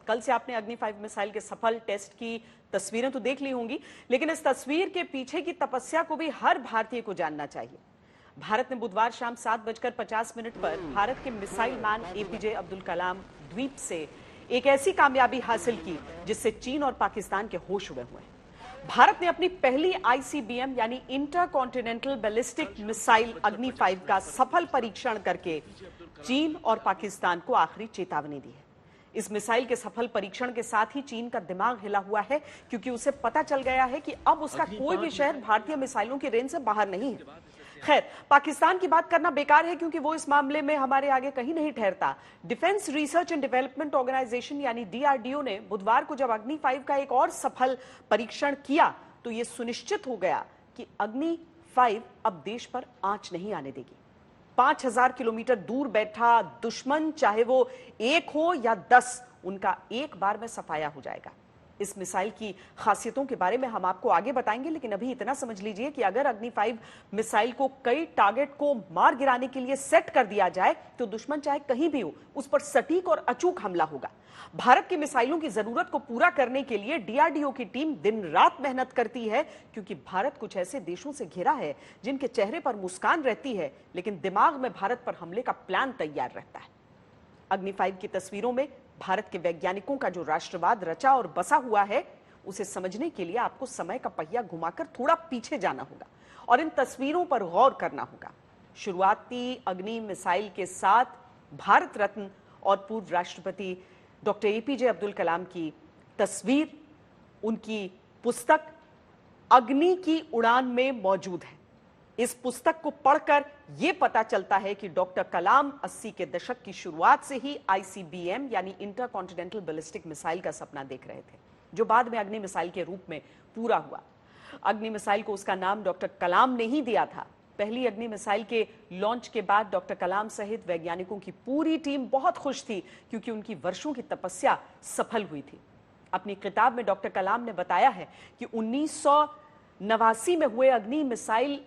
कल से आपने अग्नि 5 मिसाइल के सफल टेस्ट की तस्वीरें तो देख ली होंगी, लेकिन इस तस्वीर के पीछे की तपस्या को भी हर भारतीय को जानना चाहिए। भारत ने बुधवार शाम 7:50 पर भारत के missile man APJ Abdul Kalam द्वीप से एक ऐसी कामयाबी हासिल की जिससे चीन और पाकिस्तान के होश उड़े हुए हैं। भारत ने अपनी पहली आईसीबीएम यानी इंटर कॉन्टिनेंटल बैलिस्टिक मिसाइल अग्नि 5 का सफल परीक्षण करके चीन और पाकिस्तान को आखिरी चेतावनी दी है। इस मिसाइल के सफल परीक्षण के साथ ही चीन का दिमाग हिला हुआ है, क्योंकि उसे पता चल गया है कि अब उसका कोई भी शहर भारतीय मिसाइलों की रेंज से बाहर नहीं है। खैर, पाकिस्तान की बात करना बेकार है, क्योंकि वो इस मामले में हमारे आगे कहीं नहीं ठहरता। Defence research and development organisation यानी डीआरडीओ ने बुधवार को जब अग्नि 5 का एक और सफल परीक्षण किया तो यह सुनिश्चित हो गया कि अग्नि 5 अब देश पर आंच नहीं आने देगी। 5000 किलोमीटर दूर बैठा दुश्मन, चाहे वो 1 हो या 10, उनका एक बार में सफाया हो जाएगा। इस मिसाइल की खासियतों के बारे में हम आपको आगे बताएंगे, लेकिन अभी इतना समझ लीजिए कि अगर अग्नि 5 मिसाइल को कई टारगेट को मार गिराने के लिए सेट कर दिया जाए तो दुश्मन चाहे कहीं भी हो उस पर सटीक और अचूक हमला होगा। भारत की मिसाइलों की जरूरत को पूरा करने के लिए डीआरडीओ की टीम दिन रात मेहनत करती है, क्योंकि भारत कुछ ऐसे देशों से घिरा है जिनके चेहरे पर मुस्कान रहती है, लेकिन दिमाग में भारत पर हमले का प्लान तैयार रहता है। अग्नि 5 की तस्वीरों में भारत के वैज्ञानिकों का जो राष्ट्रवाद रचा और बसा हुआ है, उसे समझने के लिए आपको समय का पहिया घुमाकर थोड़ा पीछे जाना होगा और इन तस्वीरों पर गौर करना होगा। शुरुआती अग्नि मिसाइल के साथ भारत रत्न और पूर्व राष्ट्रपति डॉक्टर एपीजे अब्दुल कलाम की तस्वीर, उनकी पुस्तक अग्नि की उड़ान में मौजूद है। इस पुस्तक को पढ़कर यह पता चलता है कि डॉक्टर कलाम 80 के दशक की शुरुआत से ही आईसीबीएम यानी इंटर कॉन्टिनेंटल बैलिस्टिक मिसाइल का सपना देख रहे थे, जो बाद में अग्नि मिसाइल के रूप में पूरा हुआ। अग्नि मिसाइल को उसका नाम डॉक्टर कलाम ने ही दिया था। पहली अग्नि मिसाइल के लॉन्च के बाद डॉक्टर कलाम सहित वैज्ञानिकों की पूरी टीम बहुत खुश थी, क्योंकि उनकी वर्षों की तपस्या सफल हुई थी। अपनी किताब में डॉक्टर कलाम ने बताया है कि 1989 में हुए अग्नि मिसाइल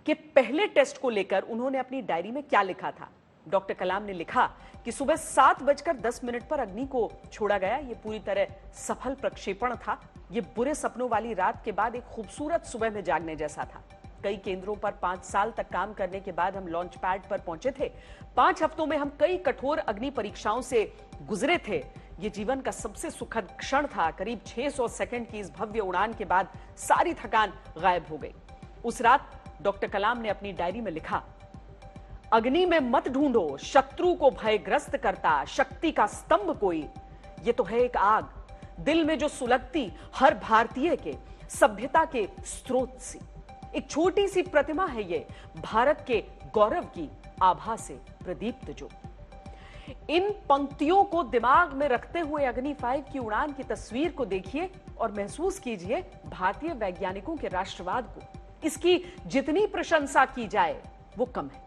के पहले टेस्ट को लेकर उन्होंने अपनी डायरी में क्या लिखा था। डॉक्टर कलाम ने लिखा कि सुबह 7:10 पर अग्नि को छोड़ा गया। यह पूरी तरह सफल प्रक्षेपण था। यह बुरे सपनों वाली रात के बाद एक खूबसूरत सुबह में जागने जैसा था। कई केंद्रों पर 5 साल तक काम करने के बाद हम लॉन्च पैड पर पहुंचे थे। 5 हफ्तों में हम कई कठोर अग्नि परीक्षाओं से गुजरे थे। यह जीवन का सबसे सुखद क्षण था। करीब 600 सेकंड की इस भव्य उड़ान के बाद सारी थकान गायब हो गई। उस रात डॉक्टर कलाम ने अपनी डायरी में लिखा, अग्नि में मत ढूंढो शत्रु को भयग्रस्त करता शक्ति का स्तंभ कोई, ये तो है एक आग दिल में जो सुलगती हर भारतीय के सभ्यता के स्रोत सी। एक छोटी सी प्रतिमा है ये, भारत के गौरव की आभा से प्रदीप्त जो। इन पंक्तियों को दिमाग में रखते हुए अग्नि 5 की उड़ान की तस्वीर को देखिए और महसूस कीजिए भारतीय वैज्ञानिकों के राष्ट्रवाद को। इसकी जितनी प्रशंसा की जाए वो कम है।